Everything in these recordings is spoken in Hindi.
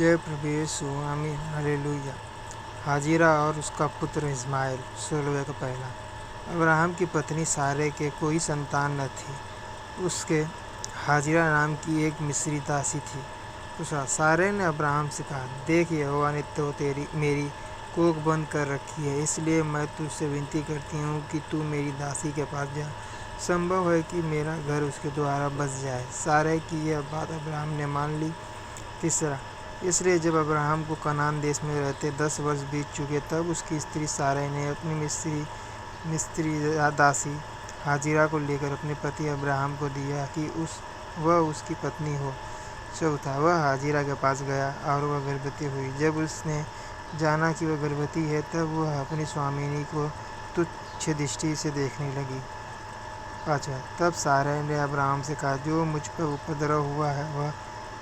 जय प्रभु यीशु आमीन हालेलुया। हाजिरा और उसका पुत्र इस्माइल। 16 का पहला। अब्राहम की पत्नी सारे के कोई संतान न थी। उसके हाजिरा नाम की एक मिस्री दासी थी। दूसरा, सारे ने अब्राहम से कहा, देख यहोवा ने तो तेरी मेरी कोख बंद कर रखी है, इसलिए मैं तुझसे विनती करती हूँ कि तू मेरी दासी के पास जा। संभव है कि मेरा घर उसके द्वारा बस जाए। सारे की यह बात अब्राहम ने मान ली। तीसरा, इसलिए जब अब्राहम को कनान देश में रहते 10 वर्ष बीत चुके, तब उसकी स्त्री सारै ने अपनी मिस्री दासी हाजिरा को लेकर अपने पति अब्राहम को दिया कि वह उसकी पत्नी हो। चौथा, वह हाजिरा के पास गया और वह गर्भवती हुई। जब उसने जाना कि वह गर्भवती है, तब वह अपनी स्वामिनी को तुच्छ दृष्टि से देखने लगी। पाँचवा, तब सारै ने अब्राहम से कहा, जो मुझ पर उपद्रव हुआ है वह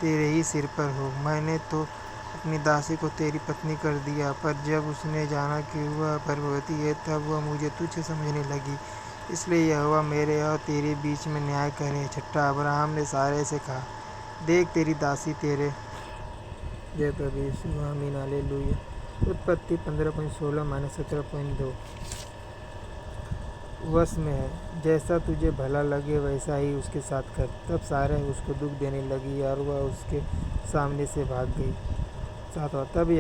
तेरे ही सिर पर हो। मैंने तो अपनी दासी को तेरी पत्नी कर दिया, पर जब उसने जाना कि वह गर्भवती है, तब वह मुझे तुच्छ समझने लगी। इसलिए यहोवा मेरे और तेरे बीच में न्याय करे। छठा, अब्राहम ने सारै से कहा, देख तेरी दासी तेरे जय प्रभु यीशु आमीन हालेलुया। उत्पत्ति 15.16-17.2 वश में है, जैसा तुझे भला लगे वैसा ही उसके साथ कर। तब सारै उसको दुख देने लगी और वह उसके सामने से भाग गई। सातवां, तब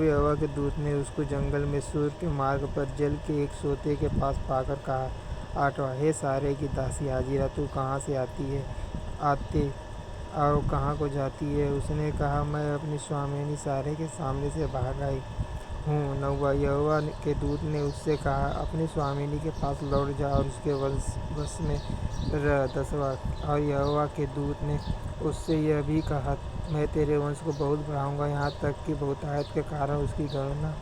यहोवा के दूत ने उसको जंगल में सूर के मार्ग पर जल के एक सोते के पास पाकर कहा। आठवां, हे सारै की दासी हाजिरा, तू कहाँ से आते और कहाँ को जाती है? उसने कहा, मैं अपनी स्वामिनी सारै के सामने से भाग आई हूँ। नौवां, यहोवा के दूत ने उससे कहा, अपनी स्वामिनी के पास लौट जा और उसके वश में रह। 10वां, और यहोवा के दूत ने उससे यह भी कहा, मैं तेरे वंश को बहुत बढ़ाऊंगा, यहाँ तक कि बहुतायत के कारण उसकी गणना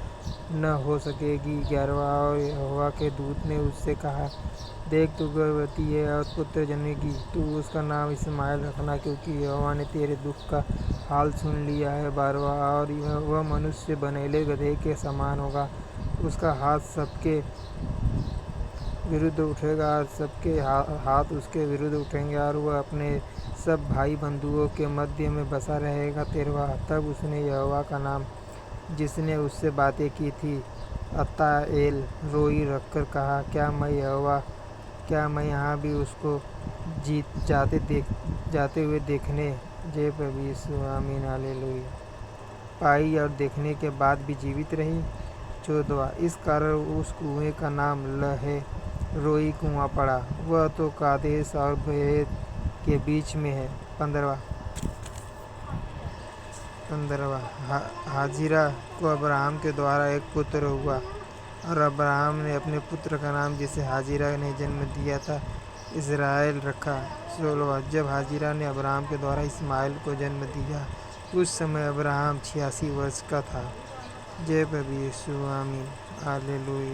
न हो सकेगी। 11वां, और यहोवा के दूत ने उससे कहा, देख तू गर्भवती है और पुत्र जन्मेगी, तू उसका नाम इस्माइल रखना, क्योंकि यहोवा ने तेरे दुख का हाल सुन लिया है। 12वां, और वह मनुष्य बनेले गदहे के समान होगा, उसका हाथ सबके विरुद्ध उठेगा और सबके हाथ उसके विरुद्ध उठेंगे, और वह अपने सब भाई बंधुओं के मध्य में बसा रहेगा। 13वां, तब उसने यहोवा का नाम जिसने उससे बातें की थी अताएल रोई रखकर कहा, क्या मैं यहाँ भी उसको जाते हुए देखने जय प्रभु यीशु आमीन हालेलुया पाई और देखने के बाद भी जीवित रही। 14वां, इस कारण उस कुएं का नाम लहे रोई कुआं पड़ा, वह तो कादेश और बेरेत के बीच में है। 15वां, हाजिरा को अब्राहम के द्वारा एक पुत्र हुआ और अब्राहम ने अपने पुत्र का नाम जिसे हाजिरा ने जन्म दिया था इस्राएल रखा। 16वां, जब हाजिरा ने अब्राहम के द्वारा इस्माइल को जन्म दिया, उस समय अब्राहम 86 वर्ष का था। जय प्रभु यीशु आमीन हालेलुया।